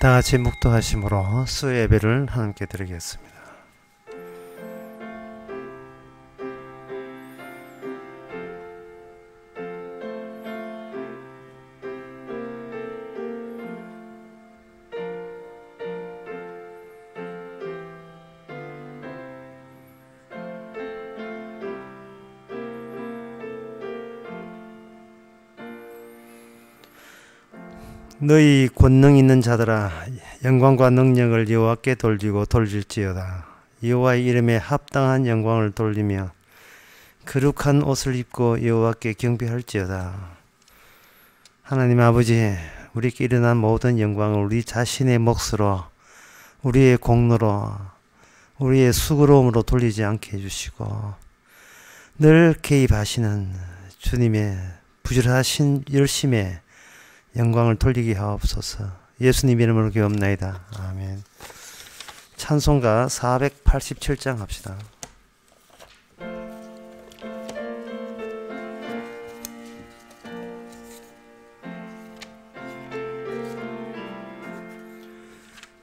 다 같이 묵도하심으로 수요 예배를 함께 드리겠습니다. 너희 권능 있는 자들아, 영광과 능력을 여호와께 돌리고 돌릴지어다. 여호와의 이름에 합당한 영광을 돌리며 거룩한 옷을 입고 여호와께 경배할지어다. 하나님 아버지, 우리께 일어난 모든 영광을 우리 자신의 몫으로, 우리의 공로로, 우리의 수고로움으로 돌리지 않게 해주시고 늘 개입하시는 주님의 부지런하신 열심에 영광을 돌리게 하옵소서. 예수님 이름으로 기도합나이다. 아멘. 찬송가 487장 합시다.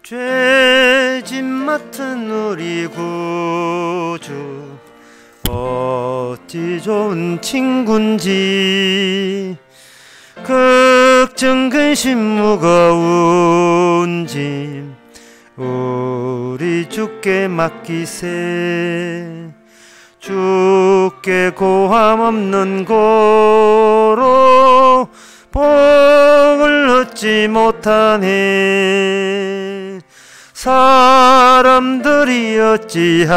죄짐 맡은 우리 구주 어찌 좋은 친군지, 걱정 근심 무거운 짐 우리 주께 맡기세. 주께 고함 없는 고로 복을 얻지 못하네. 사람들이 어찌하여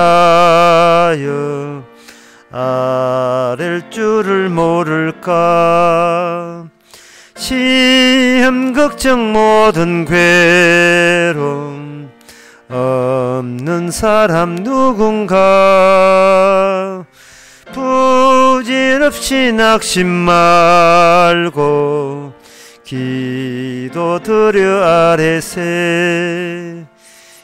아랠 줄을 모를까. 시험 걱정 모든 괴로움 없는 사람 누군가. 부질없이 낙심 말고 기도 드려 아뢰세.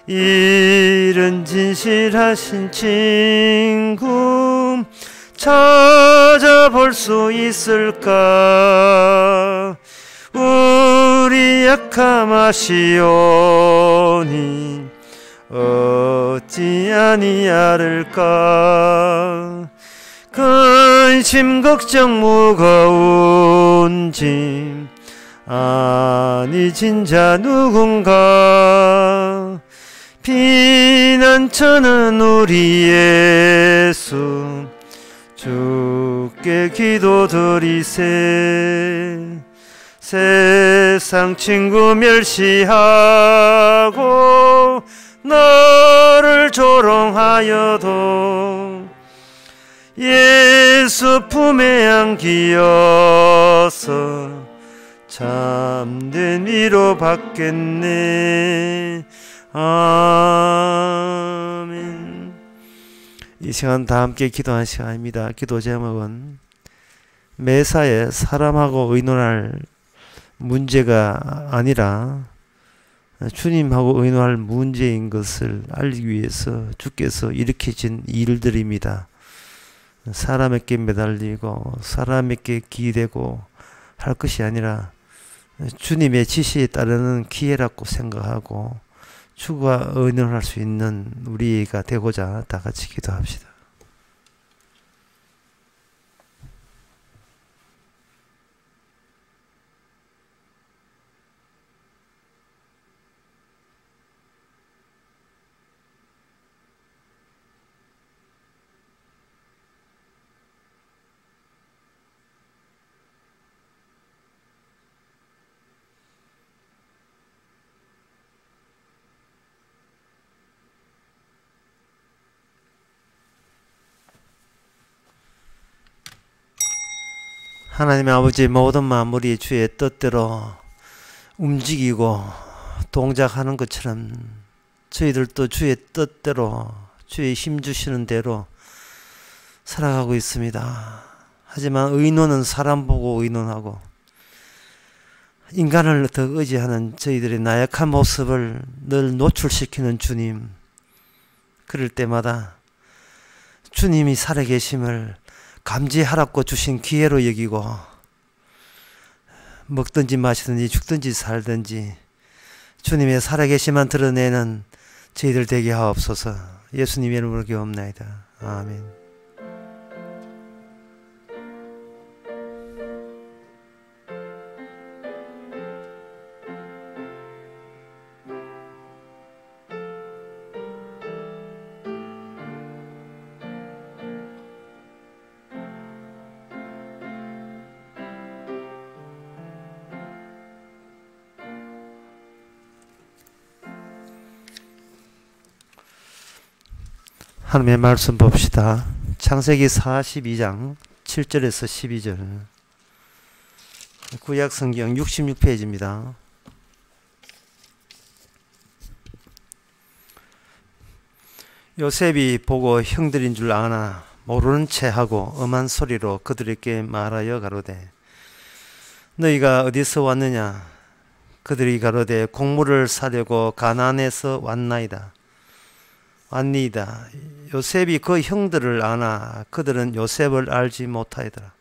이른 진실하신 친구 찾아볼 수 있을까. 우리 약함 아시오니 어찌 아니하를까. 근심 걱정 무거운 짐 아니 진자 누군가. 피난처는 우리 예수 주께 기도드리세. 세상 친구 멸시하고 너를 조롱하여도 예수 품에 안기어서 참된 위로 받겠네. 아멘. 이 시간 다 함께 기도하는 시간입니다. 기도 제목은 매사에 사람하고 의논할 문제가 아니라 주님하고 의논할 문제인 것을 알기 위해서 주께서 일으키신 일들입니다. 사람에게 매달리고 사람에게 기대고 할 것이 아니라 주님의 지시에 따르는 기회라고 생각하고 주가 의논할 수 있는 우리가 되고자 다 같이 기도합시다. 하나님 아버지, 모든 만물이 주의 뜻대로 움직이고 동작하는 것처럼 저희들도 주의 뜻대로 주의 힘 주시는 대로 살아가고 있습니다. 하지만 의논은 사람 보고 의논하고 인간을 더 의지하는 저희들의 나약한 모습을 늘 노출시키는 주님, 그럴 때마다 주님이 살아계심을 감지하라고 주신 기회로 여기고 먹든지 마시든지 죽든지 살든지 주님의 살아계심만 드러내는 저희들 되게 하옵소서. 예수님의 이름으로 기도합나이다. 아멘. 하나님의 말씀 봅시다. 창세기 42장 7절에서 12절. 구약 성경 66페이지입니다. 요셉이 보고 형들인 줄 아나 모르는 채 하고 엄한 소리로 그들에게 말하여 가로되 너희가 어디서 왔느냐? 그들이 가로되 곡물을 사려고 가나안에서 왔나이다. 요셉이 그 형들을 아나 그들은 요셉을 알지 못하더라.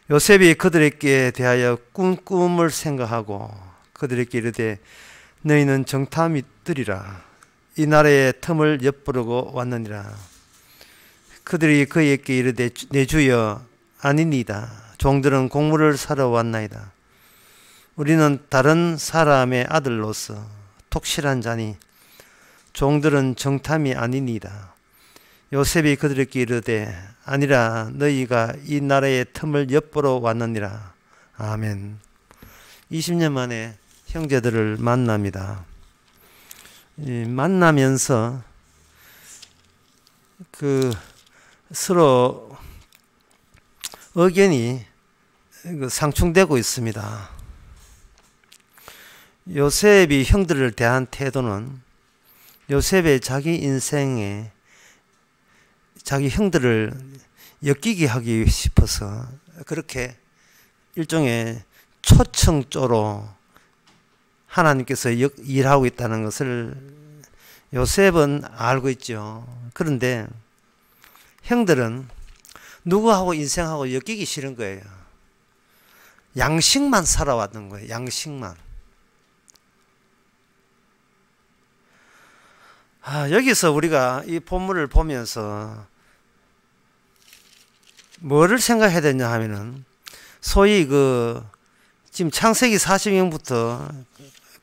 요셉이 그들에게 대하여 꿈을 생각하고 그들에게 이르되 너희는 정탐이들이라 이 나라의 틈을 엿보려고 왔느니라. 그들이 그에게 이르되 내 주여 아니니이다. 종들은 곡물을 사러 왔나이다. 우리는 다른 사람의 아들로서 독실한 자니 종들은 정탐이 아니니이다. 요셉이 그들에게 이르되 아니라 너희가 이 나라의 틈을 엿보러 왔느니라. 아멘. 20년 만에 형제들을 만납니다. 만나면서 서로 의견이 상충되고 있습니다. 요셉이 형들을 대한 태도는 요셉의 자기 인생에 자기 형들을 엮이게 하기 싶어서 그렇게 일종의 초청조로 하나님께서 일하고 있다는 것을 요셉은 알고 있죠. 그런데 형들은 누구하고 인생하고 엮이기 싫은 거예요. 양식만 살아왔던 거예요. 양식만. 여기서 우리가 이 본문을 보면서 뭐를 생각해야 되냐 하면은 소위 지금 창세기 40장부터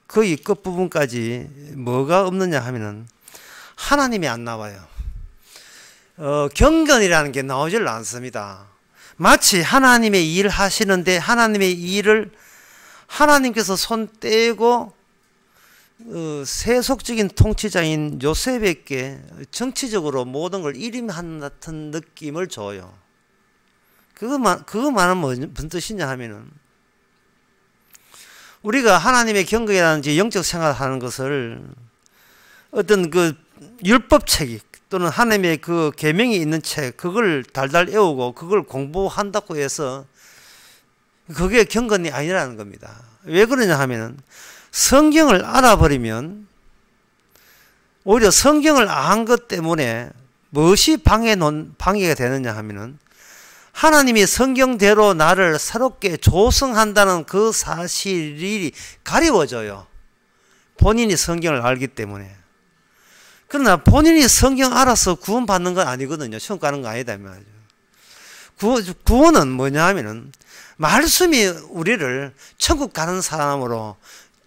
거의 끝부분까지 뭐가 없느냐 하면은 하나님이 안 나와요. 경건이라는 게 나오질 않습니다. 마치 하나님의 일 하시는데 하나님의 일을 하나님께서 손 떼고 세속적인 통치자인 요셉에게 정치적으로 모든 걸 일임한 같은 느낌을 줘요. 그거만은 무슨 뜻이냐 하면은 우리가 하나님의 경건이라든지 영적 생활을 하는 것을 어떤 율법책 또는 하나님의 계명이 있는 책 그걸 달달 외우고 그걸 공부한다고 해서 그게 경건이 아니라는 겁니다. 왜 그러냐 하면은 성경을 알아버리면 오히려 성경을 안 것 때문에 무엇이 방해가 되느냐 하면은 하나님이 성경대로 나를 새롭게 조성한다는 그 사실이 가리워져요. 본인이 성경을 알기 때문에. 그러나 본인이 성경 알아서 구원받는 건 아니거든요. 천국 가는 거 아니다 말이죠. 구원은 뭐냐 하면은 말씀이 우리를 천국 가는 사람으로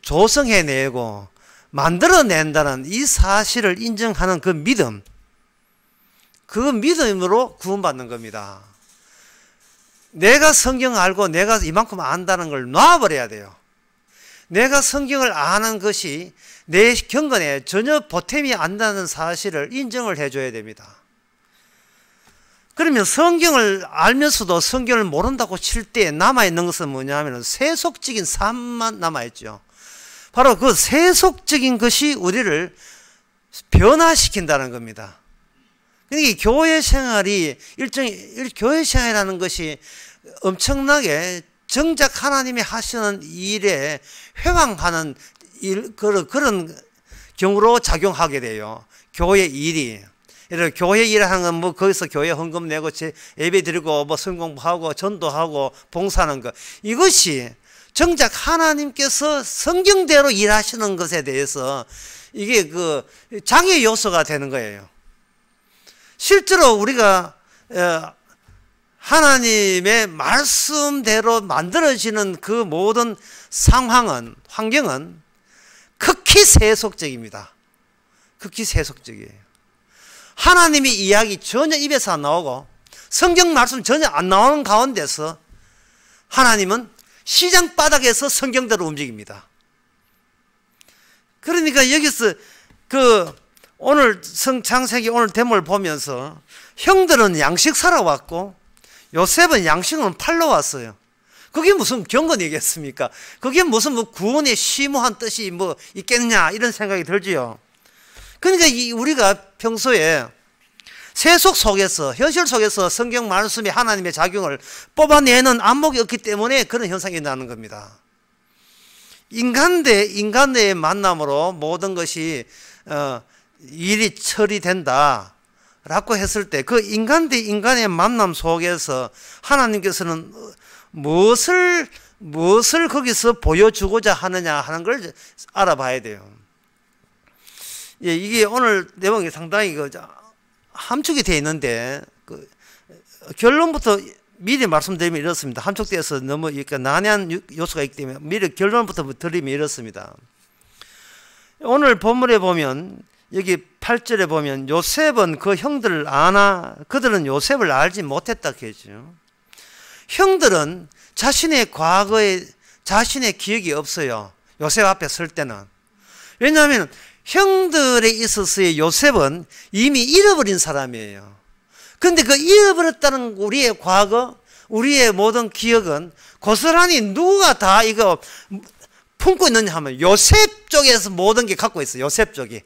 조성해내고 만들어낸다는 이 사실을 인정하는 그 믿음, 그 믿음으로 구원받는 겁니다. 내가 성경 알고 내가 이만큼 안다는 걸 놔버려야 돼요. 내가 성경을 아는 것이 내 경건에 전혀 보탬이 안 되는 사실을 인정을 해줘야 됩니다. 그러면 성경을 알면서도 성경을 모른다고 칠 때 남아있는 것은 뭐냐 하면 세속적인 삶만 남아있죠. 바로 그 세속적인 것이 우리를 변화시킨다는 겁니다. 그러니까 교회 생활이 교회 생활이라는 것이 엄청나게 정작 하나님이 하시는 일에 회방하는 그런 경우로 작용하게 돼요. 교회 일이. 이렇게 교회 일을 하는 건 거기서 교회 헌금 내고 예배 드리고 성공부하고 전도하고 봉사하는 것. 이것이 정작 하나님께서 성경대로 일하시는 것에 대해서 이게 그 장애 요소가 되는 거예요. 실제로 우리가 하나님의 말씀대로 만들어지는 그 모든 상황은, 환경은 극히 세속적입니다. 극히 세속적이에요. 하나님의 이야기 전혀 입에서 안 나오고 성경 말씀 전혀 안 나오는 가운데서 하나님은 시장 바닥에서 성경대로 움직입니다. 그러니까 여기서 오늘 창세기 오늘 대목을 보면서 형들은 양식 사러 왔고 요셉은 양식은 팔러 왔어요. 그게 무슨 경건이겠습니까? 그게 무슨 구원의 심오한 뜻이 있겠냐 이런 생각이 들지요. 그러니까 우리가 평소에 세속 속에서, 현실 속에서 성경 말씀이 하나님의 작용을 뽑아내는 안목이 없기 때문에 그런 현상이 나는 겁니다. 인간 대 인간의 만남으로 모든 것이 일이 처리된다 라고 했을 때 그 인간 대 인간의 만남 속에서 하나님께서는 무엇을 거기서 보여주고자 하느냐 하는 걸 알아봐야 돼요. 예, 이게 오늘 내용이 상당히 함축이 되어 있는데 결론부터 미리 말씀드리면 이렇습니다. 함축되어서 너무 난해한 요소가 있기 때문에 미리 결론부터 드리면 이렇습니다. 오늘 본문에 보면 여기 8절에 보면 요셉은 그 형들을 아나 그들은 요셉을 알지 못했다 했죠. 형들은 자신의 과거에 자신의 기억이 없어요. 요셉 앞에 설 때는. 왜냐하면 형들에 있어서의 요셉은 이미 잃어버린 사람이에요. 그런데 그 잃어버렸다는 우리의 과거, 우리의 모든 기억은 고스란히 누가 다 이거 품고 있느냐 하면 요셉 쪽에서 모든 게 갖고 있어요. 요셉 쪽이.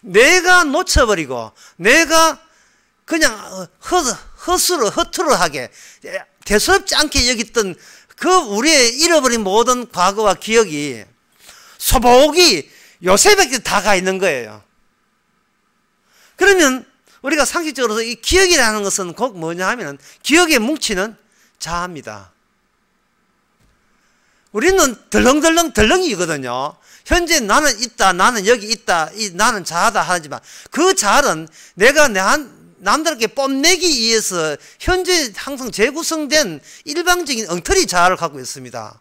내가 놓쳐버리고 내가 그냥 허투루하게 대수롭지 않게 여겼던 그 우리의 잃어버린 모든 과거와 기억이 소복이 요셉에게 다 가 있는 거예요. 그러면 우리가 상식적으로 이 기억이라는 것은 곧 뭐냐 하면 기억의 뭉치는 자아입니다. 우리는 덜렁덜렁이거든요. 현재 나는 있다, 나는 여기 있다, 나는 자아다 하지만 그 자아는 내가 남들에게 뽐내기 위해서 현재 항상 재구성된 일방적인 엉터리 자아를 갖고 있습니다.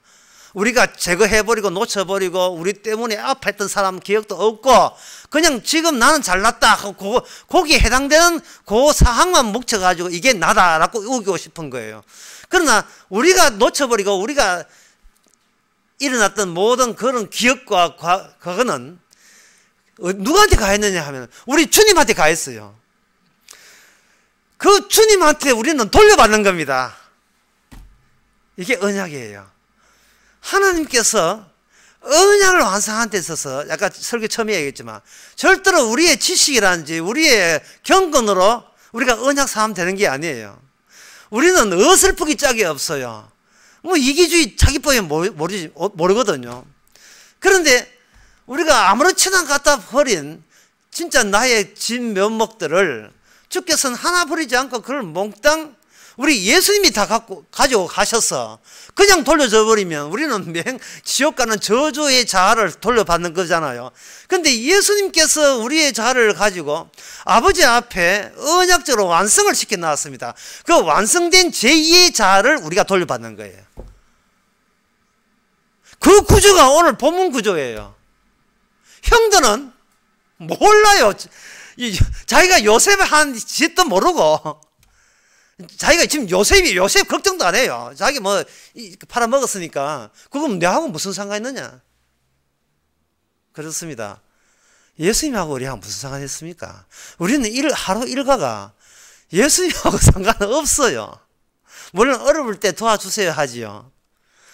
우리가 제거해버리고 놓쳐버리고 우리 때문에 아파했던 사람 기억도 없고 그냥 지금 나는 잘났다 하고 거기에 해당되는 그 사항만 뭉쳐가지고 이게 나다라고 우기고 싶은 거예요. 그러나 우리가 놓쳐버리고 우리가 일어났던 모든 그런 기억과 그거는 누구한테 가했느냐 하면 우리 주님한테 가했어요. 그 주님한테 우리는 돌려받는 겁니다. 이게 언약이에요. 하나님께서 언약을 완성하는 데 있어서 아까 설교 처음에 얘기했지만 절대로 우리의 지식이라든지 우리의 경건으로 우리가 언약 삼으면 되는 게 아니에요. 우리는 어설프기 짝이 없어요. 이기주의 자기법에 모르거든요. 그런데 우리가 아무렇지나 갖다 버린 진짜 나의 진 면목들을 주께서는 하나 버리지 않고 그걸 몽땅 우리 예수님이 다 가지고 가셔서 그냥 돌려줘 버리면 우리는 지옥 가는 저주의 자아를 돌려받는 거잖아요. 근데 예수님께서 우리의 자아를 가지고 아버지 앞에 언약적으로 완성을 시켜 놨습니다. 그 완성된 제2의 자아를 우리가 돌려받는 거예요. 그 구조가 오늘 본문 구조예요. 형들은 몰라요. 자기가 요셉을 한 짓도 모르고 자기가 지금 요셉 걱정도 안 해요. 자기 팔아먹었으니까 그건 내하고 무슨 상관 있느냐. 그렇습니다. 예수님하고 우리하고 무슨 상관이 있습니까? 우리는 하루 일과가 예수님하고 상관은 없어요. 물론 어려울 때 도와주세요 하지요.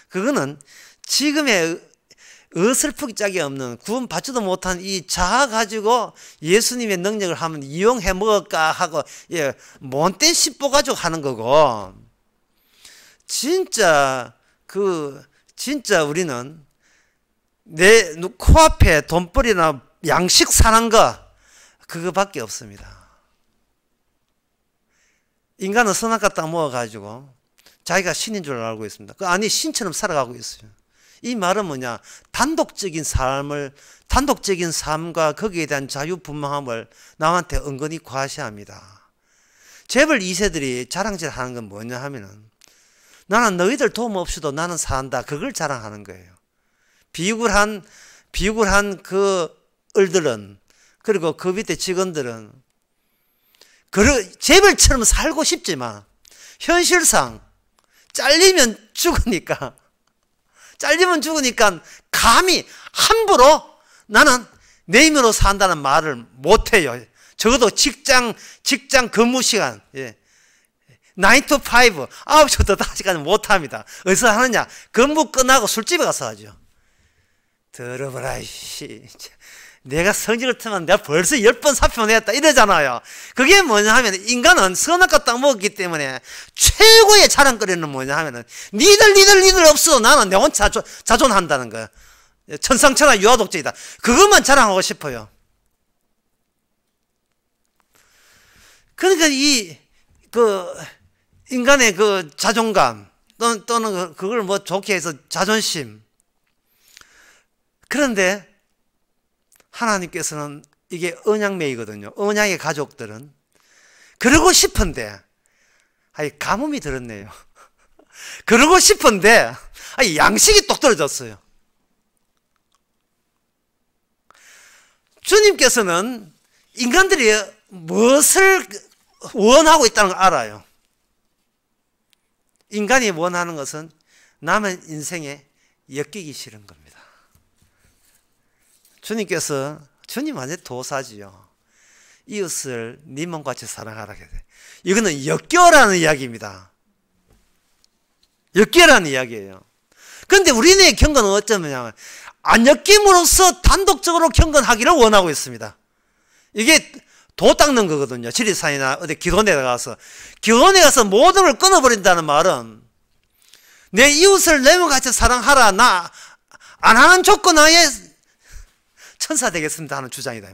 그거는 지금의 어설프기 짝이 없는 구원받지도 못한 이 자아 가지고 예수님의 능력을 한번 이용해 먹을까 하고 못된 씹보 가지고 하는 거고 진짜 우리는 내 코앞에 돈벌이나 양식 사는 거 그거밖에 없습니다. 인간은 선악 갖다 모아가지고 자기가 신인 줄 알고 있습니다. 아니 신처럼 살아가고 있어요. 이 말은 뭐냐? 단독적인 삶과 거기에 대한 자유분방함을 남한테 은근히 과시합니다. 재벌 2세들이 자랑질 하는 건 뭐냐 하면은 나는 너희들 도움 없이도 나는 산다. 그걸 자랑하는 거예요. 비굴한 그 을들은, 그리고 그 밑에 직원들은 재벌처럼 살고 싶지만 현실상 잘리면 죽으니까 감히 함부로 나는 내 힘으로 산다는 말을 못해요. 적어도 직장 근무 시간, 9 to 5, 9시부터 5시까지 못합니다. 어디서 하느냐? 근무 끝나고 술집에 가서 하죠. 들어보라, 이씨. 내가 성질을 틀면 내가 벌써 10번 사표 냈다 이러잖아요. 그게 뭐냐 하면 인간은 선악과 딱 먹었기 때문에 최고의 자랑거리는 뭐냐 하면은 니들 없어 나는 내 혼자 자존한다는 거야. 천상천하 유아독재이다. 그것만 자랑하고 싶어요. 그러니까 인간의 그 자존감 또는 그걸 뭐 좋게 해서 자존심. 그런데 하나님께서는 이게 언약매이거든요. 언약의 가족들은 그러고 싶은데 가뭄이 들었네요. 그러고 싶은데 양식이 똑 떨어졌어요. 주님께서는 인간들이 무엇을 원하고 있다는 걸 알아요. 인간이 원하는 것은 남의 인생에 엮이기 싫은 겁니다. 주님 완전 도사지요. 이웃을 네 몸같이 사랑하라. 이거는 엮여라는 이야기입니다. 엮여라는 이야기예요. 그런데 우리네 경건은 어쩌면 안 엮임으로써 단독적으로 경건하기를 원하고 있습니다. 이게 도 닦는 거거든요. 지리산이나 어디 기도원에 가서 모든 걸 끊어버린다는 말은 내 이웃을 내 몸같이 사랑하라. 나 안 하는 조건 하에 천사 되겠습니다 하는 주장이다.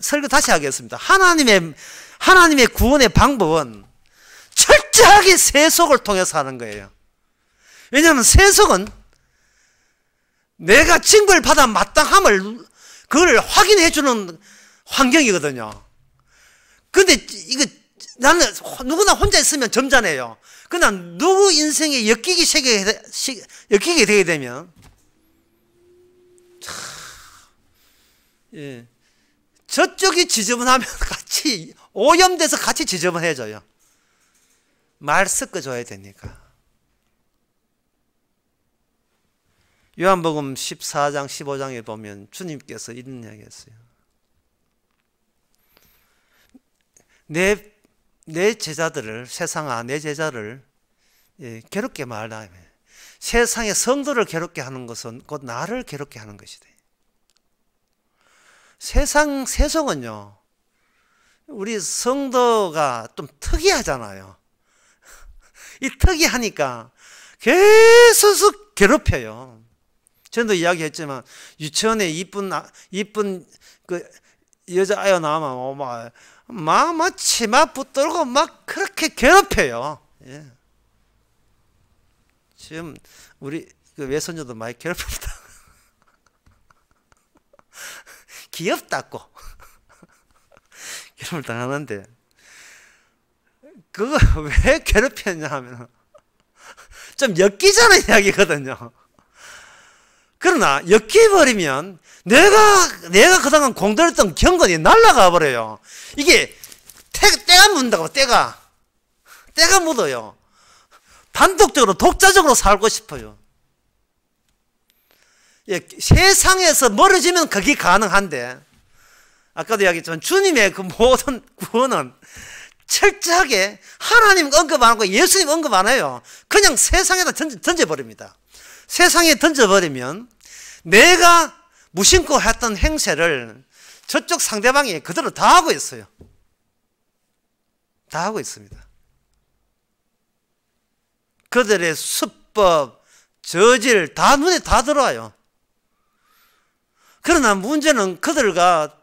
설교 다시 하겠습니다. 하나님의 구원의 방법은 철저하게 세속을 통해서 하는 거예요. 왜냐하면 세속은 내가 징벌 받아 마땅함을 그걸 확인해 주는 환경이거든요. 근데 이거 나는 누구나 혼자 있으면 점잖아요. 그러나 누구 인생에 엮이게 되게 되면 저쪽이 지저분하면 같이 오염돼서 같이 지저분해져요. 말 섞어줘야 되니까. 요한복음 14장 15장에 보면 주님께서 이런 이야기 했어요. 내 제자들을 내 제자를 괴롭게 말라. 세상의 성도를 괴롭게 하는 것은 곧 나를 괴롭게 하는 것이다. 세속은요, 우리 성도가 좀 특이하잖아요. 이 특이하니까 계속 괴롭혀요. 전도 이야기했지만 유치원에 이쁜 그 여자아이 나오면 막 치마 붙들고 막 그렇게 괴롭혀요. 예. 지금 우리 그 외손녀도 많이 괴롭힙니다. 귀엽다고 괴롭을 당하는데 그거 왜 괴롭혔냐 하면 좀 엮이자는 이야기거든요. 그러나 엮여버리면 내가 그동안 공들였던 경건이 날아가 버려요. 이게 때가 묻는다고. 때가 묻어요. 단독적으로 독자적으로 살고 싶어요. 세상에서 멀어지면 그게 가능한데 아까도 이야기했지만 주님의 그 모든 구원은 철저하게 하나님 언급 안 하고 예수님 언급 안 해요. 그냥 세상에다 던져버립니다. 세상에 던져버리면 내가 무심코 했던 행세를 저쪽 상대방이 그대로 다 하고 있어요. 다 하고 있습니다. 그들의 수법, 저질 다 눈에 다 들어와요. 그러나 문제는 그들과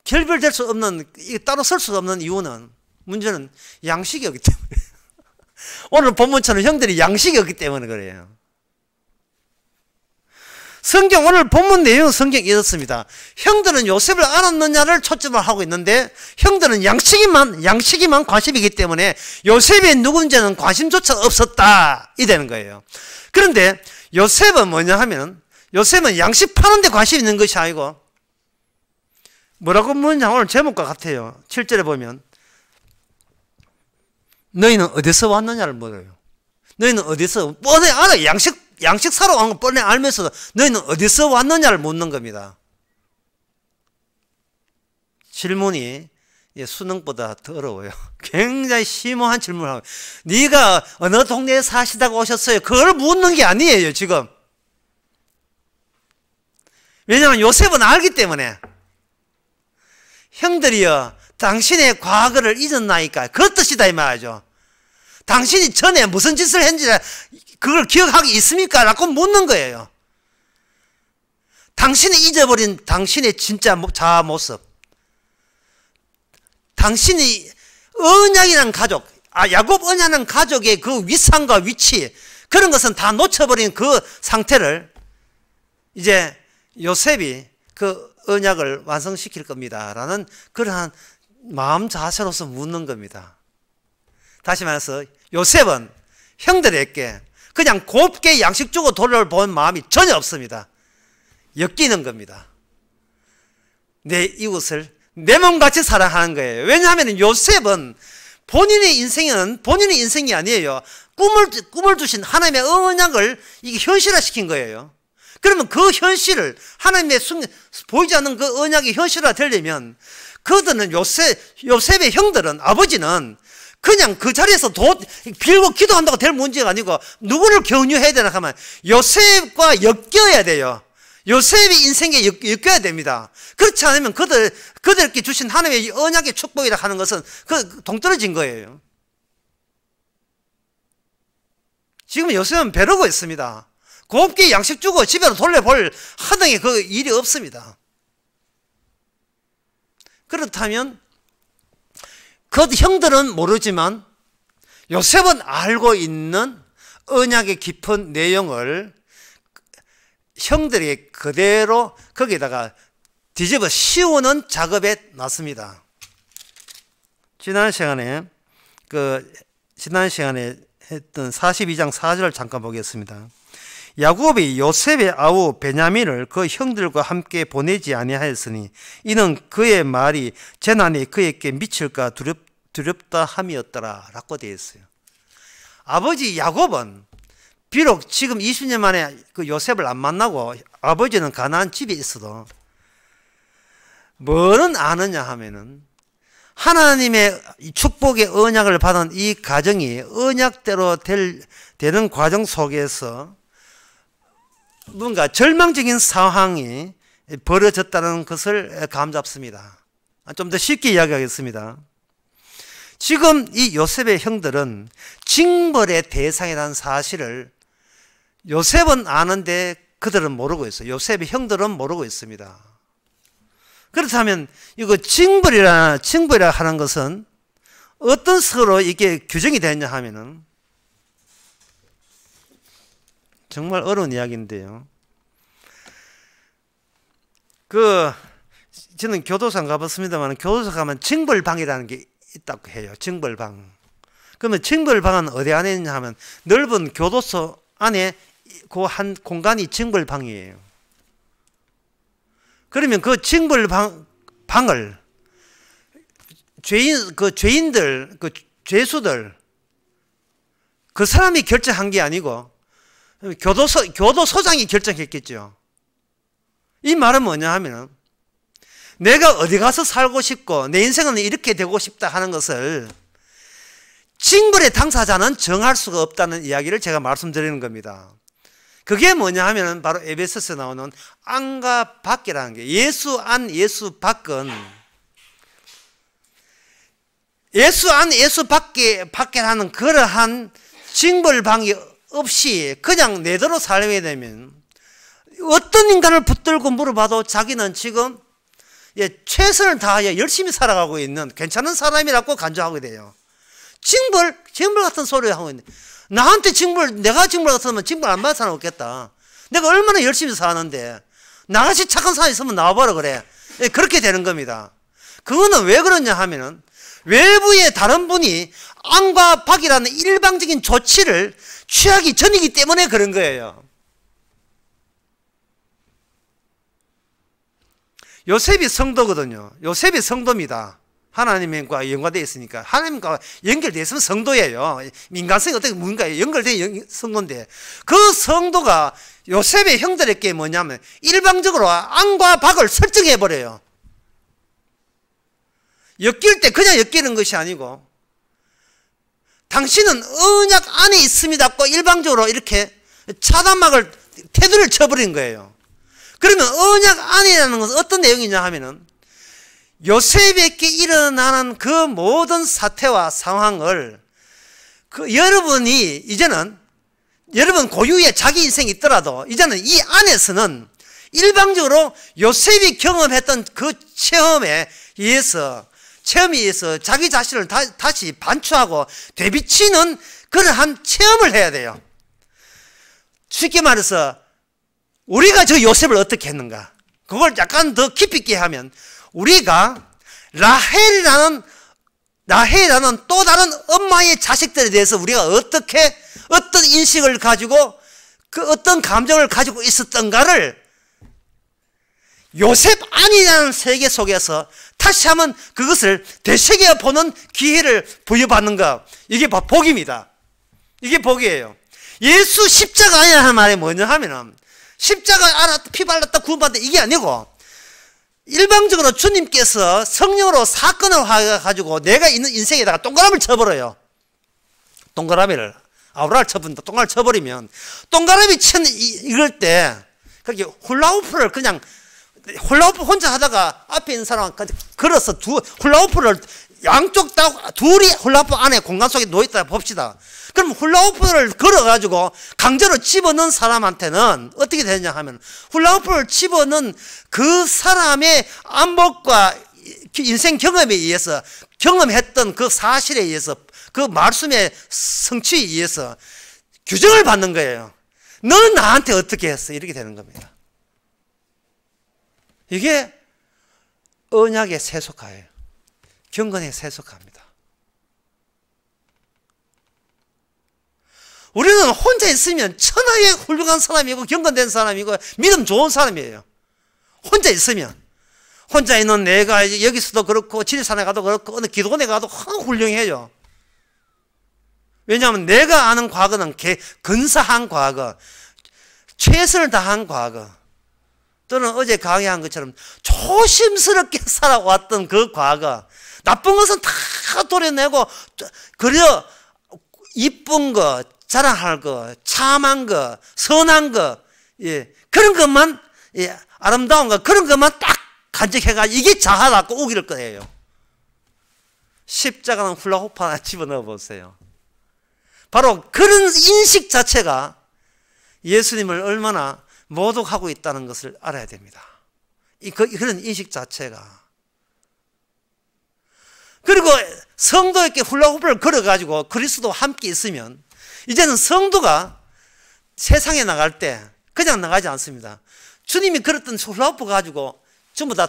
결별될 수 없는, 따로 설 수 없는 이유는 문제는 양식이었기 때문에 오늘 본문처럼 형들이 양식이 없기 때문에 그래요. 성경 오늘 본문 내용은 성경이 이렇습니다. 형들은 요셉을 알았느냐를 초점을 하고 있는데 형들은 양식이만 관심이기 때문에 요셉이 누군지는 관심조차 없었다 이 되는 거예요. 그런데 요셉은 뭐냐 하면 요셉은 양식 파는 데 관심이 있는 것이 아니고 뭐라고 묻냐 오늘 제목과 같아요. 7절에 보면 너희는 어디서 왔느냐를 물어요. 너희는 어디서 뻔히 알아. 양식 사러 온 거 뻔히 알면서도 너희는 어디서 왔느냐를 묻는 겁니다. 질문이 수능보다 더 어려워요. 굉장히 심오한 질문을 하고 네가 어느 동네에 사시다가 오셨어요. 그걸 묻는 게 아니에요 지금. 왜냐하면 요셉은 알기 때문에 형들이여 당신의 과거를 잊었나이까 그 뜻이다 이 말이죠. 당신이 전에 무슨 짓을 했는지 그걸 기억하기 있습니까? 라고 묻는 거예요. 당신이 잊어버린 당신의 진짜 자아 모습, 당신이 언약이라는 가족, 야곱 언약이라는 가족의 그 위상과 위치, 그런 것은 다 놓쳐버린 그 상태를 이제 요셉이 그 언약을 완성시킬 겁니다 라는 그러한 마음 자세로서 묻는 겁니다. 다시 말해서 요셉은 형들에게 그냥 곱게 양식 주고 돌아볼 마음이 전혀 없습니다. 엮이는 겁니다. 내 이웃을 내 몸같이 사랑하는 거예요. 왜냐하면 요셉은 본인의 인생이 아니에요. 꿈을 주신 하나님의 언약을 이게 현실화시킨 거예요. 그러면 그 현실을 하나님의 보이지 않는 그 언약이 현실화 되려면 그들은 요셉의 형들은 아버지는 그냥 그 자리에서 빌고 기도한다고 될 문제가 아니고 누구를 경유해야 되나 하면 요셉과 엮여야 돼요. 요셉의 인생에 엮여야 됩니다. 그렇지 않으면 그들께 주신 하나님의 언약의 축복이라 하는 것은 그 동떨어진 거예요. 지금 요셉은 벼르고 있습니다. 곱게 양식 주고 집에로 돌려볼 하등의 그 일이 없습니다. 그렇다면 그 형들은 모르지만 요셉은 알고 있는 언약의 깊은 내용을 형들이 그대로 거기다가 뒤집어 씌우는 작업에 나섭니다. 지난 시간에 했던 42장 4절을 잠깐 보겠습니다. 야곱이 요셉의 아우 베냐민을 그 형들과 함께 보내지 아니하였으니 이는 그의 말이 재난이 그에게 미칠까 두렵다 함이었더라 라고 되어 있어요. 아버지 야곱은 비록 지금 20년 만에 그 요셉을 안 만나고 아버지는 가나안 집에 있어도 뭐는 아느냐 하면은 하나님의 축복의 언약을 받은 이 가정이 언약대로 되는 과정 속에서 뭔가 절망적인 상황이 벌어졌다는 것을 감잡습니다. 좀 더 쉽게 이야기하겠습니다. 지금 이 요셉의 형들은 징벌의 대상이라는 사실을 요셉은 아는데 그들은 모르고 있어요. 요셉의 형들은 모르고 있습니다. 그렇다면 이거 징벌이라 하는 것은 어떤 식으로 이게 규정이 되느냐 하면은 정말 어려운 이야기인데요. 저는 교도소 안 가봤습니다만 교도소 가면 징벌방이라는 게 있다고 해요. 징벌방. 그러면 징벌방은 어디 안에 있냐 하면 넓은 교도소 안에 그 한 공간이 징벌방이에요. 그러면 그 징벌방을 죄인들, 죄수들 그 사람이 결정한 게 아니고 교도소장이 결정했겠죠. 이 말은 뭐냐 하면 내가 어디 가서 살고 싶고 내 인생은 이렇게 되고 싶다 하는 것을 징벌의 당사자는 정할 수가 없다는 이야기를 제가 말씀드리는 겁니다. 그게 뭐냐 하면 바로 에베소서에 나오는 안과 밖이라는 게 예수 안 예수 밖은 예수 안 예수 밖이라는 그러한 징벌방이 없이 그냥 내대로 살게 되면 어떤 인간을 붙들고 물어봐도 자기는 지금 최선을 다하여 열심히 살아가고 있는 괜찮은 사람이라고 간주하게 돼요. 징벌 같은 소리를 하고 있네. 나한테 내가 징벌 같으면 징벌 안 받을 사람 없겠다. 내가 얼마나 열심히 사는데 나같이 착한 사람이 있으면 나와봐라 그래. 그렇게 되는 겁니다. 그거는 왜 그러냐 하면은 외부의 다른 분이 안과 박이라는 일방적인 조치를 취하기 전이기 때문에 그런 거예요. 요셉이 성도거든요. 요셉이 성도입니다. 하나님과 연관되어 있으니까. 하나님과 연결되어 있으면 성도예요. 민간성이 어떻게 뭔가 연결된 성도인데, 그 성도가 요셉의 형들에게 뭐냐면 일방적으로 안과 박을 설정해버려요. 엮일 때 그냥 엮이는 것이 아니고, 당신은 언약 안에 있습니다고 일방적으로 이렇게 차단막을 테두리를 쳐버린 거예요. 그러면 언약 안이라는 것은 어떤 내용이냐 하면은 요셉에게 일어나는 그 모든 사태와 상황을 여러분이 이제는 여러분 고유의 자기 인생이 있더라도 이제는 이 안에서는 일방적으로 요셉이 경험했던 그 체험에 의해서 자기 자신을 다시 반추하고 되비치는 그러한 체험을 해야 돼요. 쉽게 말해서 우리가 저 요셉을 어떻게 했는가, 그걸 약간 더 깊이 있게 하면 우리가 라헬이라는 또 다른 엄마의 자식들에 대해서 우리가 어떤 인식을 가지고 그 어떤 감정을 가지고 있었던가를 요셉 안이라는 세계 속에서 다시 한번 그것을 되새겨보는 기회를 부여받는 것, 이게 복입니다. 이게 복이에요. 예수 십자가 아니라는 말이 뭐냐 하면은 십자가 알았다, 피 발랐다, 구원받았다, 이게 아니고 일방적으로 주님께서 성령으로 사건을 가지고 내가 있는 인생에다가 동그라미를 쳐버려요. 동그라미를 아우라를 쳐버린다. 동그라미를 쳐버리면 동그라미 이럴 때 그렇게 훌라후프를 그냥 훌라후프 혼자 하다가 앞에 있는 사람한테 걸어서 훌라후프를 양쪽 다 둘이 훌라후프 안에 공간 속에 놓여있다 봅시다. 그럼 훌라후프를 걸어가지고 강제로 집어넣은 사람한테는 어떻게 되느냐 하면 훌라후프를 집어넣은 그 사람의 안목과 인생 경험에 의해서 경험했던 그 사실에 의해서 그 말씀의 성취에 의해서 규정을 받는 거예요. 너는 나한테 어떻게 했어? 이렇게 되는 겁니다. 이게 언약의 세속화예요. 경건의 세속화입니다. 우리는 혼자 있으면 천하의 훌륭한 사람이고 경건된 사람이고 믿음 좋은 사람이에요. 혼자 있으면. 혼자 있는 내가 여기서도 그렇고 지리산에 가도 그렇고 어느 기도원에 가도 훌륭해요. 왜냐하면 내가 아는 과거는 근사한 과거, 최선을 다한 과거, 또는 어제 강의한 것처럼 조심스럽게 살아왔던 그 과거, 나쁜 것은 다 도려내고 그려 이쁜 거, 자랑할 거, 참한 거, 선한 거, 예, 그런 것만, 예, 아름다운 거, 그런 것만 딱 간직해가지고 이게 자아라고 우길 거예요. 십자가는 훌라후프 하나 집어넣어 보세요. 바로 그런 인식 자체가 예수님을 얼마나 모독하고 있다는 것을 알아야 됩니다. 그런 인식 자체가. 그리고 성도에게 훌라후프를 걸어가지고 그리스도와 함께 있으면 이제는 성도가 세상에 나갈 때 그냥 나가지 않습니다. 주님이 걸었던 훌라후프 가지고 전부 다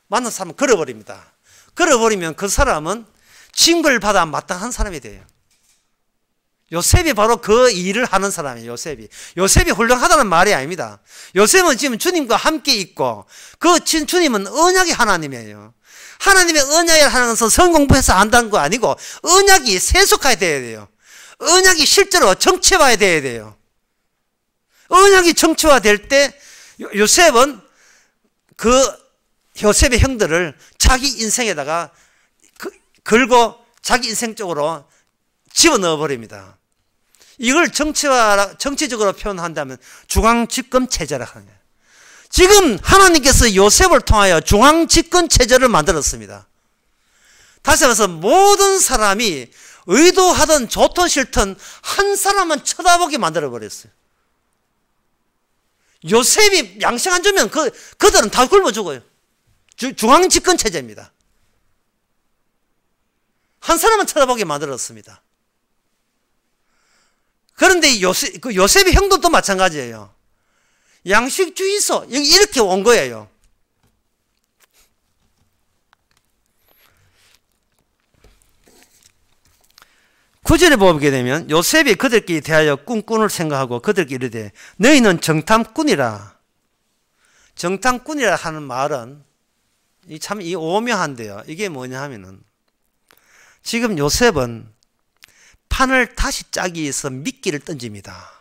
만난 사람을 걸어버립니다. 걸어버리면 그 사람은 징벌을 받아 마땅한 사람이 돼요. 요셉이 바로 그 일을 하는 사람이에요. 요셉이 훌륭하다는 말이 아닙니다. 요셉은 지금 주님과 함께 있고 그 주님은 언약의 하나님이에요. 하나님의 언약을 하는 것은 성공부해서 한다는 거 아니고 언약이 세속화돼야 돼요. 언약이 실제로 정체화돼야 돼요. 언약이 정체화될 때 요셉은 요셉의 형들을 자기 인생에다가 걸고 자기 인생 쪽으로 집어넣어 버립니다. 이걸 정치적으로 표현한다면 중앙집권체제라 하는 거예요. 지금 하나님께서 요셉을 통하여 중앙집권체제를 만들었습니다. 다시 말해서 모든 사람이 의도하든 좋든 싫든 한 사람만 쳐다보게 만들어버렸어요. 요셉이 양식 안 주면 그들은 다 굶어 죽어요. 중앙집권체제입니다. 한 사람만 쳐다보게 만들었습니다. 그런데 요셉의 형도 또 마찬가지예요. 양식주의서 이렇게 온 거예요. 구절에 보게 되면 요셉이 그들끼리 대하여 꿈꾸는 생각하고 그들끼리 이르되 너희는 정탐꾼이라. 정탐꾼이라 하는 말은 참 오묘한데요. 이게 뭐냐 하면은 지금 요셉은 판을 다시 짜기 위해서 미끼를 던집니다.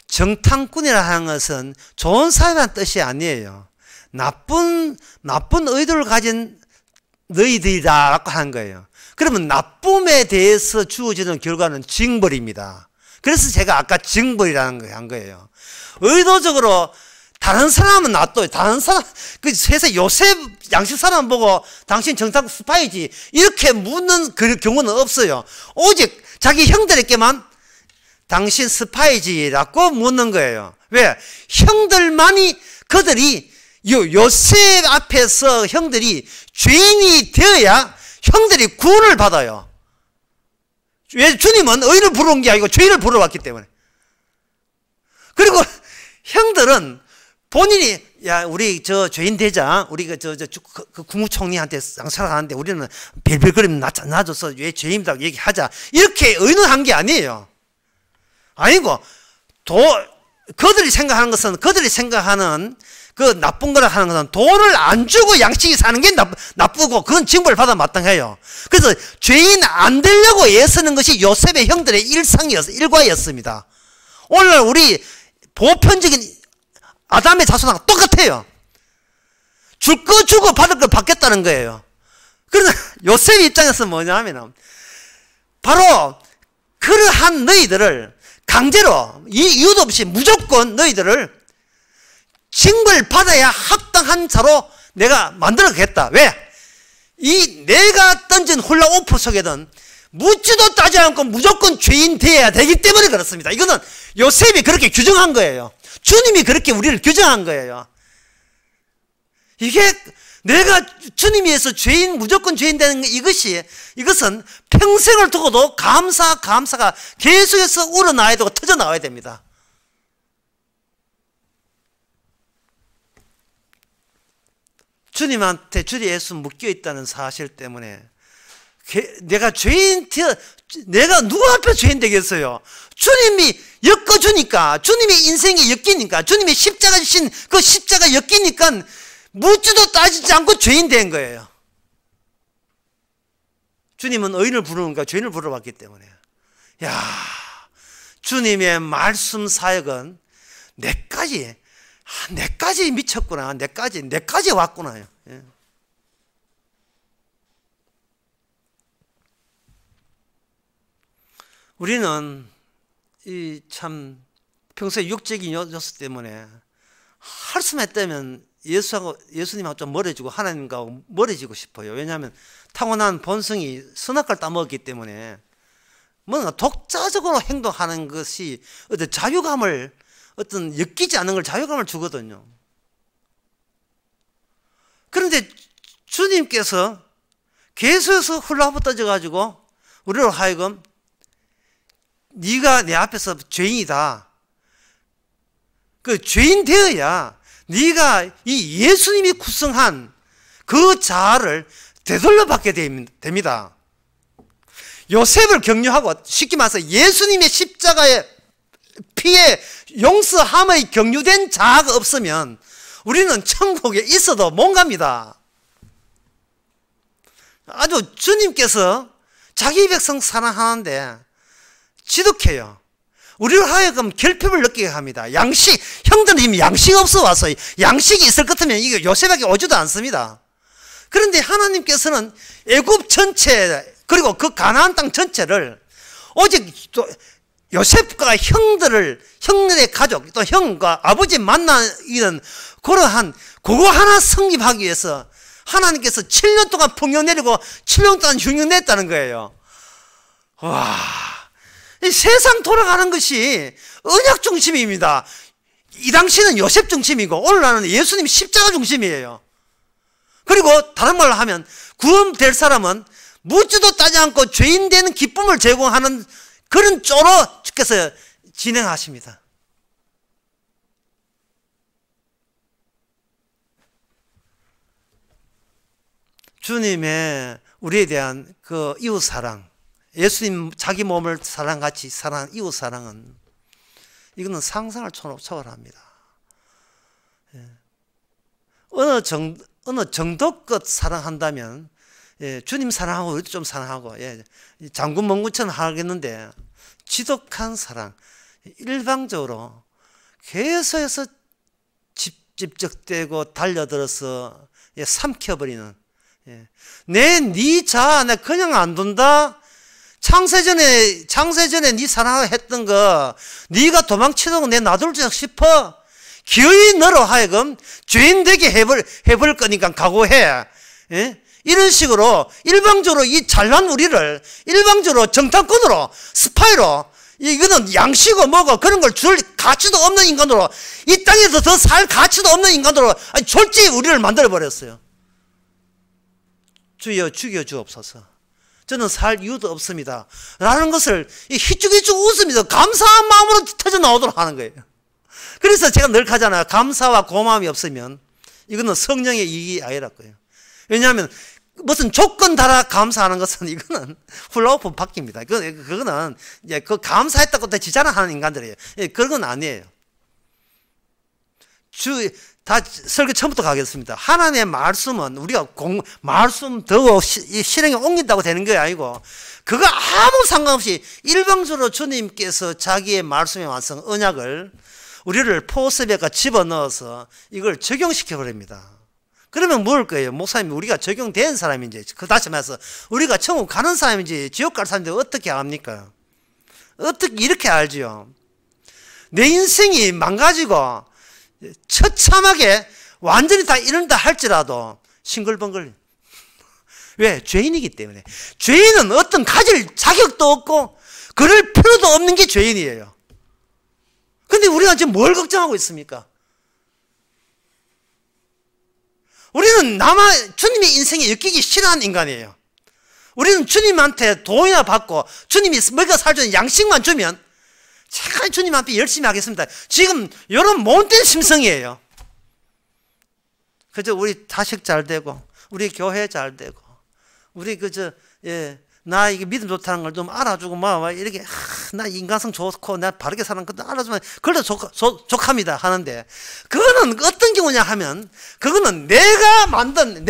정탐꾼이라 하는 것은 좋은 사람이라는 뜻이 아니에요. 나쁜 의도를 가진 너희들이다라고 하는 거예요. 그러면 나쁨에 대해서 주어지는 결과는 징벌입니다. 그래서 제가 아까 징벌이라는 걸 한 거예요. 의도적으로 다른 사람은 놔둬요. 다른 사람, 그 세상 요셉 양식 사람 보고 당신 정탐 스파이지 이렇게 묻는 그 경우는 없어요. 오직 자기 형들에게만 당신 스파이지라고 묻는 거예요. 왜? 형들만이 그들이 요셉 앞에서 형들이 죄인이 되어야 형들이 구원을 받아요. 왜? 주님은 의인을 부르는 게 아니고 죄인을 부르러 왔기 때문에. 그리고 형들은 본인이 야 우리 저 죄인 대장 우리 그 국무총리한테 쌍살하는데 우리는 별별거리면 놔줘서 왜 죄인이라고 얘기하자 이렇게 의논한 게 아니에요. 아니고 그들이 생각하는 것은 그들이 생각하는 그 나쁜 거라 하는 것은 돈을 안 주고 양식이 사는 게 나쁘고 그건 징벌을 받아 마땅해요. 그래서 죄인 안 되려고 애쓰는 것이 요셉의 형들의 일과였습니다. 오늘 우리 보편적인 아담의 자손하고 똑같아요. 줄 거 주고 받을 걸 받겠다는 거예요. 그러나 요셉의 입장에서 뭐냐 하면 바로 그러한 너희들을 강제로 이유도 없이 무조건 너희들을 징벌 받아야 합당한 자로 내가 만들어겠다. 왜? 이 내가 던진 훌라후프 속에는 묻지도 따지 않고 무조건 죄인 되어야 되기 때문에 그렇습니다. 이거는 요셉이 그렇게 규정한 거예요. 주님이 그렇게 우리를 규정한 거예요. 이게 내가 주님 위해서 무조건 죄인 되는 이것은 평생을 두고도 감사가 계속해서 우러나야 되고 터져나와야 됩니다. 주님한테 주리 예수 묶여 있다는 사실 때문에 내가 내가 누구 앞에 죄인 되겠어요? 주님이 엮어주니까, 주님의 인생이 엮이니까, 주님이 십자가 주신 그 십자가 엮이니까 묻지도 따지지 않고 죄인 된 거예요. 주님은 의인을 부르는가 죄인을 부르러 왔기 때문에. 야, 주님의 말씀 사역은 내까지 미쳤구나. 내까지 왔구나요. 예. 우리는 참 평소에 육적인 요소 때문에 할 수만 있다면 예수님하고 좀 멀어지고 하나님과 멀어지고 싶어요. 왜냐하면 타고난 본성이 선악과를 따먹었기 때문에 뭔가 독자적으로 행동하는 것이 어떤 자유감을 엮이지 않는 걸 자유감을 주거든요. 그런데 주님께서 계속해서 훌라후프 떠져가지고 우리로 하여금 네가 내 앞에서 죄인이다. 그 죄인 되어야 네가 이 예수님이 구성한 그 자아를 되돌려 받게 됩니다. 요셉을 격려하고 쉽게 말해서 예수님의 십자가의 피에 용서함의 경유된 자아가 없으면 우리는 천국에 있어도 못 갑니다. 아주 주님께서 자기 백성 사랑하는데 지독해요. 우리로 하여금 결핍을 느끼게 합니다. 형들은 이미 양식이 없어 와서 양식이 있을 것 같으면 이게 요셉에게 오지도 않습니다. 그런데 하나님께서는 애굽 전체 그리고 그 가나안 땅 전체를 오직 요셉과 형들의 가족 또 형과 아버지 만나는 그러한 그거 하나 성립하기 위해서 하나님께서 7년 동안 풍요 내리고 7년 동안 흉년 냈다는 거예요. 와, 이 세상 돌아가는 것이 언약 중심입니다. 이 당시는 요셉 중심이고 오늘날은 예수님 십자가 중심이에요. 그리고 다른 말로 하면 구원될 사람은 묻지도 따지 않고 죄인 되는 기쁨을 제공하는 그런 쪼로 주께서 진행하십니다. 주님의 우리에 대한 그 이웃 사랑, 예수님 자기 몸을 사랑같이 사랑하는 이웃 사랑은 이거는 상상을 초월합니다. 어느 정도껏 사랑한다면, 주님 사랑하고 우리도 좀 사랑하고, 장군 멍군처럼 하겠는데, 지독한 사랑, 일방적으로 계속해서 집적되고 달려들어서 삼켜버리는, 네 자아 나 그냥 안 둔다. 창세전에 네 사랑을 했던 거 네가 도망치도록 내 놔둘 줄 싶어. 기어이 너로 하여금 죄인 되게 해볼 거니까 각오해. 이런 식으로 일방적으로 이 잘난 우리를 일방적으로 정탐꾼으로 스파이로, 이거는 양식고 뭐고 그런 걸 줄 가치도 없는 인간으로, 이 땅에서 더 살 가치도 없는 인간으로 졸지에 우리를 만들어 버렸어요. 주여 죽여 주옵소서. 저는 살 이유도 없습니다 라는 것을 희죽희죽 웃으면서 감사한 마음으로 터져 나오도록 하는 거예요. 그래서 제가 늘 하잖아요. 감사와 고마움이 없으면 이거는 성령의 이익이 아니라고요. 왜냐하면 무슨 조건 달아 감사하는 것은 이거는 훌라후프 바뀝니다. 그거는 이제 그 감사했다고 다 지자랑하는 인간들이에요. 그건 아니에요. 다 설교 처음부터 가겠습니다. 하나님의 말씀은 우리가 말씀 더 실행에 옮긴다고 되는 게 아니고, 그거 아무 상관없이 일방적으로 주님께서 자기의 말씀의 완성 언약을 우리를 포스백과 집어넣어서 이걸 적용시켜 버립니다. 그러면 뭘 거예요? 목사님, 우리가 적용된 사람인지, 다시 말해서 우리가 천국 가는 사람인지 지옥 갈 사람인지 어떻게 압니까? 어떻게 이렇게 알지요? 내 인생이 망가지고 처참하게 완전히 다 이런다 할지라도 싱글벙글. 왜? 죄인이기 때문에. 죄인은 어떤 가질 자격도 없고 그럴 필요도 없는 게 죄인이에요. 근데 우리가 지금 뭘 걱정하고 있습니까? 우리는 주님의 인생에 엮이기 싫어하는 인간이에요. 우리는 주님한테 돈이나 받고 주님이 먹여 살주는 양식만 주면 참 주님 앞에 열심히 하겠습니다. 지금 이런 못된 심성이에요. 그저 우리 자식 잘 되고, 우리 교회 잘 되고, 우리 나 이게 믿음 좋다는 걸 좀 알아주고, 이렇게, 나 인간성 좋고, 나 바르게 사는 것도 알아주면, 그래도 족합니다. 하는데, 그거는 어떤 경우냐 하면, 그거는 내가 만든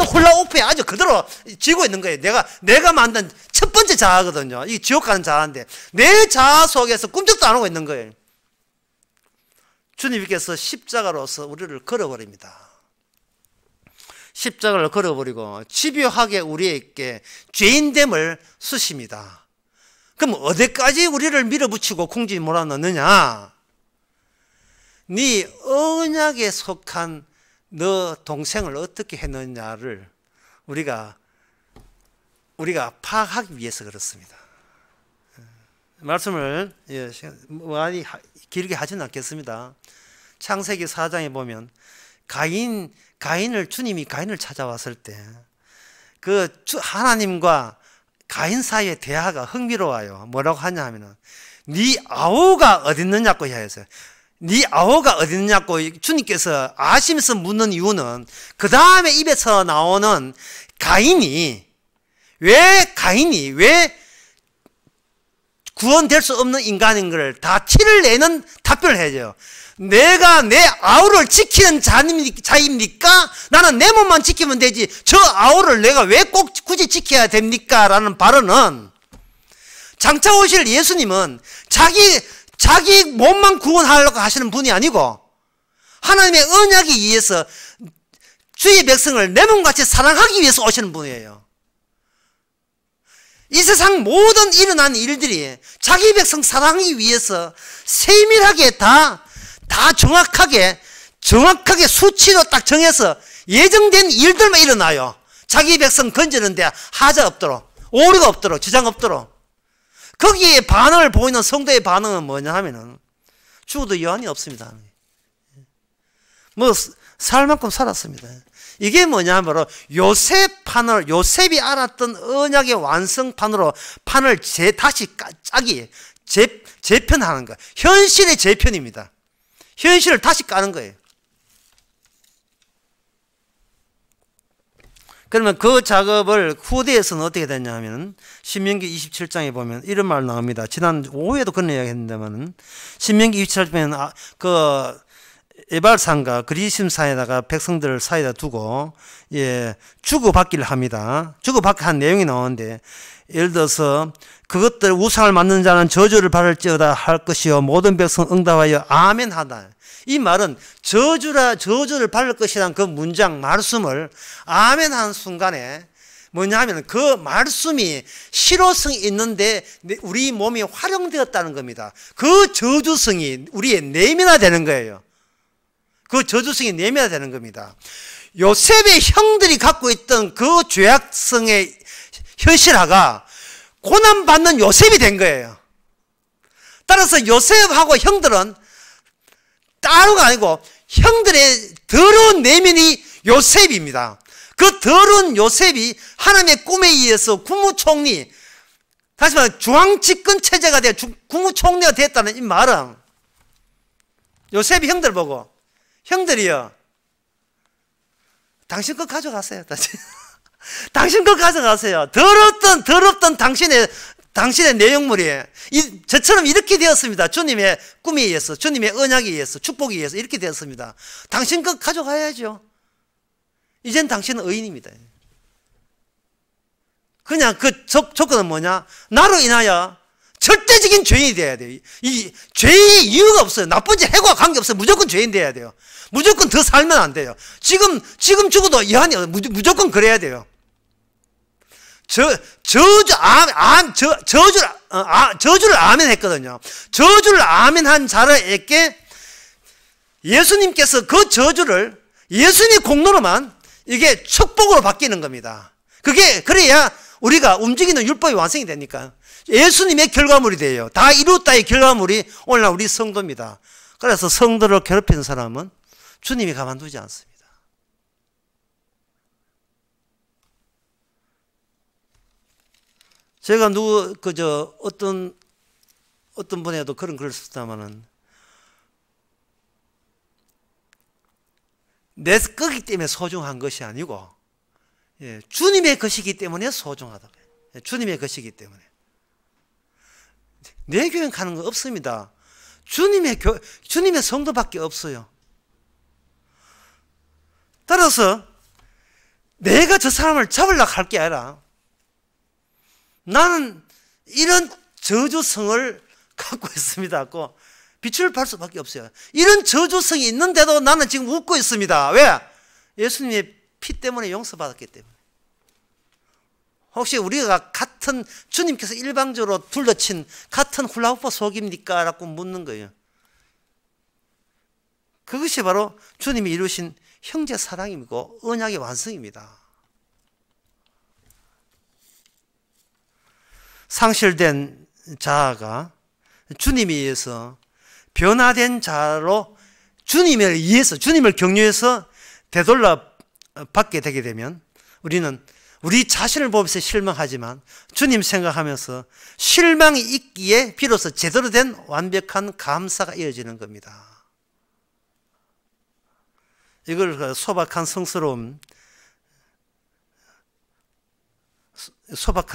훌라후프에 아주 그대로 쥐고 있는 거예요. 내가 만든 첫 번째 자아거든요. 이 지옥 가는 자아인데, 내 자아 속에서 꿈쩍도 안 하고 있는 거예요. 주님께서 십자가로서 우리를 걸어버립니다. 십자가를 걸어버리고 집요하게 우리에게 죄인됨을 쓰십니다. 그럼 어디까지 우리를 밀어붙이고 궁지 몰아넣느냐? 네 언약에 속한 너 동생을 어떻게 했느냐를 우리가 파악하기 위해서 그렇습니다. 말씀을 많이 길게 하지는 않겠습니다. 창세기 4장에 보면 주님이 가인을 찾아왔을 때 하나님과 가인 사이의 대화가 흥미로워요. 뭐라고 하냐면은 네 아우가 어디 있느냐고 해서, 네 아우가 어디 있느냐고 주님께서 아시면서 묻는 이유는 그 다음에 입에서 나오는 가인이 왜 구원될 수 없는 인간인 걸 다 티를 내는 답변을 해줘요. 내가 내 아우를 지키는 자입니까? 나는 내 몸만 지키면 되지 저 아우를 내가 왜 꼭 굳이 지켜야 됩니까? 라는 발언은, 장차 오실 예수님은 자기 몸만 구원하려고 하시는 분이 아니고 하나님의 언약에 의해서 주의 백성을 내 몸같이 사랑하기 위해서 오시는 분이에요. 이 세상 모든 일어난 일들이 자기 백성 사랑하기 위해서 세밀하게 다 정확하게 수치로 딱 정해서 예정된 일들만 일어나요. 자기 백성 건지는데 하자 없도록, 오류가 없도록, 지장 없도록. 거기에 반응을 보이는 성도의 반응은 뭐냐 하면은 죽어도 여한이 없습니다. 살 만큼 살았습니다. 이게 뭐냐면 바로 요셉이 알았던 언약의 완성판으로 판을 다시 짜기, 재편하는 거예요. 현실의 재편입니다. 현실을 다시 까는 거예요. 그러면 그 작업을 후대에서는 어떻게 됐냐면 신명기 27장에 보면 이런 말 나옵니다. 지난 5회도 그런 이야기 했는데만 신명기 27장에 그 에발산과 그리심산에다가 백성들 사이에다 두고 주고받기를 합니다. 주고받기 한 내용이 나오는데 예를 들어서 그것들 우상을 만든 자는 저주를 받을지어다 할 것이요 모든 백성 응답하여 아멘 하다. 이 말은 저주를 받을 것이라는 그 문장 말씀을 아멘 하는 순간에 뭐냐 하면 그 말씀이 실효성이 있는데 우리 몸이 활용되었다는 겁니다. 그 저주성이 우리의 내면화되는 거예요. 그 저주성이 내면화되는 겁니다. 요셉의 형들이 갖고 있던 그 죄악성의 현실화가 고난받는 요셉이 된 거예요. 따라서 요셉하고 형들은 따로가 아니고 형들의 더러운 내면이 요셉입니다. 그 더러운 요셉이 하나님의 꿈에 의해서 국무총리, 다시 말해 중앙집권 체제가 되어 국무총리가 됐다는 이 말은 요셉이 형들 보고 형들이요, 당신 거 가져가세요. 당신 거 가져가세요. 더럽던 당신의 내용물이 저처럼 이렇게 되었습니다. 주님의 꿈에 의해서, 주님의 언약에 의해서, 축복에 의해서 이렇게 되었습니다. 당신 거 가져가야죠. 이젠 당신은 의인입니다. 그냥 그 조건은 뭐냐? 나로 인하여 절대적인 죄인이 돼야 돼요. 이 죄의 이유가 없어요. 나쁜 짓 해고와 관계없어요. 무조건 죄인 돼야 돼요. 무조건 더 살면 안 돼요. 지금 죽어도 이한이 무조건 그래야 돼요. 저주를 아멘 했거든요. 저주를 아멘 한 자에게 예수님께서 그 저주를 예수님의 공로로만 이게 축복으로 바뀌는 겁니다. 그래야 우리가 움직이는 율법이 완성이 되니까 예수님의 결과물이 돼요. 다 이루었다의 결과물이 오늘날 우리 성도입니다. 그래서 성도를 괴롭히는 사람은 주님이 가만두지 않습니다. 제가 어떤 분에도 그런 글을 썼다마는 내 거기 때문에 소중한 것이 아니고 주님의 것이기 때문에 소중하다. 주님의 것이기 때문에. 내 교회 가는 거 없습니다. 주님의 성도밖에 없어요. 따라서 내가 저 사람을 잡으려고 할 게 아니라 나는 이런 저주성을 갖고 있습니다. 빛을 발 수밖에 없어요. 이런 저주성이 있는데도 나는 지금 웃고 있습니다. 왜? 예수님의 피 때문에 용서받았기 때문에. 혹시 우리가 같은 주님께서 일방적으로 둘러친 같은 훌라후프 속입니까? 라고 묻는 거예요. 그것이 바로 주님이 이루신 형제 사랑이고 언약의 완성입니다. 상실된 자아가 주님에 의해서 변화된 자로 주님을 격려해서 되돌려 받게 되게 되면 우리는 우리 자신을 보면서 실망하지만 주님 생각하면서 실망이 있기에 비로소 제대로 된 완벽한 감사가 이어지는 겁니다. 이걸 소박한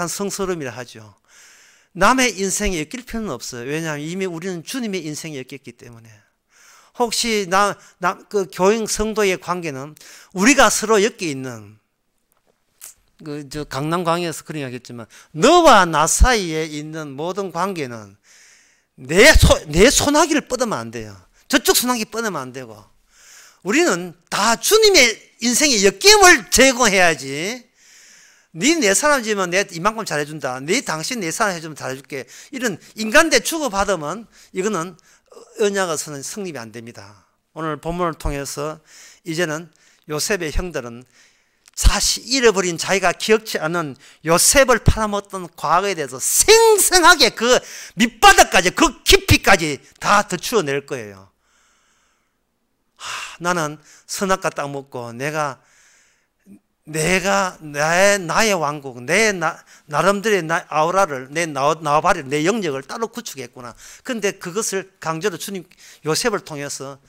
성스러움이라 하죠. 남의 인생에 엮일 필요는 없어요. 왜냐하면 이미 우리는 주님의 인생에 엮였기 때문에. 혹시 그 교인 성도의 관계는 우리가 서로 엮여 있는 강남 강의에서 그런 이야기 했지만 너와 나 사이에 있는 모든 관계는 내 소나기를 뻗으면 안 돼요. 저쪽 소나기 뻗으면 안 되고 우리는 다 주님의 인생의 엮임을 제공해야지. 네 내 사람이지만 내 이만큼 잘해준다. 당신 내 사람 해주면 잘해줄게. 이런 인간대 주고받으면 이거는 언약에서는 성립이 안 됩니다. 오늘 본문을 통해서 이제는 요셉의 형들은 사실 잃어버린 자기가 기억지 않은 요셉을 팔아먹었던 과거에 대해서 생생하게 그 밑바닥까지 그 깊이까지 다 덧추어낼 거예요. 나는 선악과 딱 먹고 나의 왕국, 나름대로의 아우라를, 내 나와바리를, 내 영역을 따로 구축했구나. 근데 그것을 강제로 주님 요셉을 통해서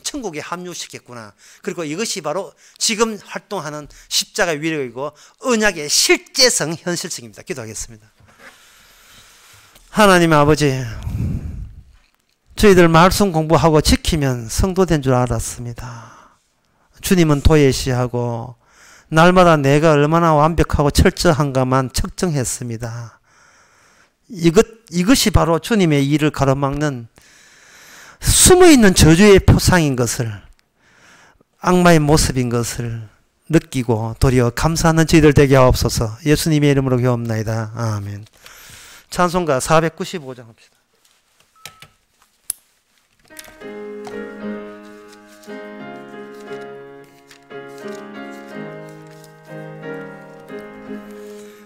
천국에 합류시켰구나. 그리고 이것이 바로 지금 활동하는 십자가의 위력이고 언약의 실제성, 현실성입니다. 기도하겠습니다. 하나님 아버지, 저희들 말씀 공부하고 지키면 성도된 줄 알았습니다. 주님은 도예시하고 날마다 내가 얼마나 완벽하고 철저한가만 측정했습니다. 이것이 바로 주님의 일을 가로막는 숨어있는 저주의 포상인 것을, 악마의 모습인 것을 느끼고 도리어 감사하는 저희들 되게 하옵소서. 예수님의 이름으로 기도합나이다. 아멘. 찬송가 495장 합시다.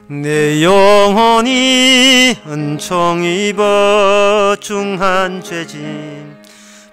내 영혼이 은총 입어 중한 죄짐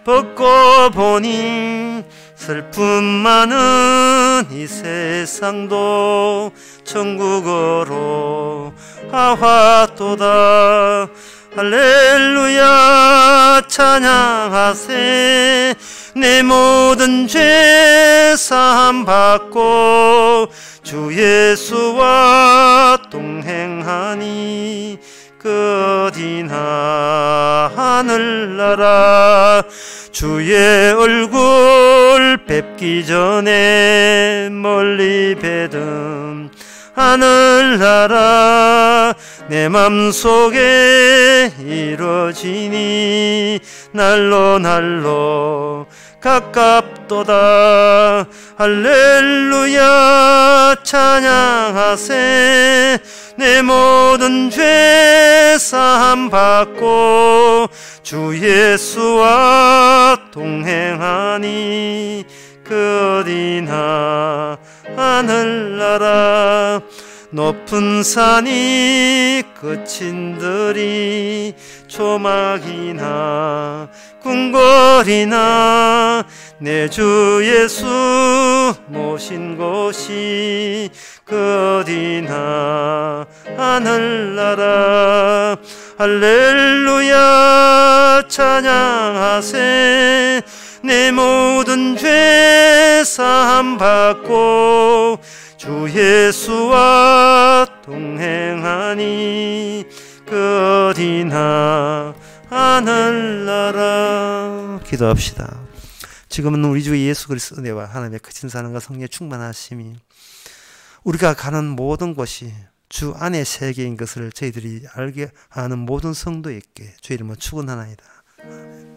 벗고 보니 슬픔 많은 이 세상도 천국으로 하와도다. 할렐루야 찬양하세. 내 모든 죄 사함 받고 주 예수와 동행하니 그 어디나 하늘나라. 주의 얼굴 뵙기 전에 멀리 뵈든 하늘나라. 내 맘속에 이루어지니 날로 가깝도다. 할렐루야 찬양하세. 내 모든 죄 사함 받고 주 예수와 동행하니 그 어디나 하늘나라. 높은 산이 그친들이 조막이나 궁궐이나 내 주 예수 모신 곳이 그 어디나 하늘나라. 할렐루야 찬양하세. 내 모든 죄 사함 받고 주 예수와 동행하니 그 어디나 하늘나라. 기도합시다. 지금은 우리 주 예수 그리스도 은혜와 하나님의 크신 사랑과 성령의 충만하심이 우리가 가는 모든 곳이 주 안의 세계인 것을 저희들이 알게 하는 모든 성도에게 주의 이름으로 축원하나이다. 아멘.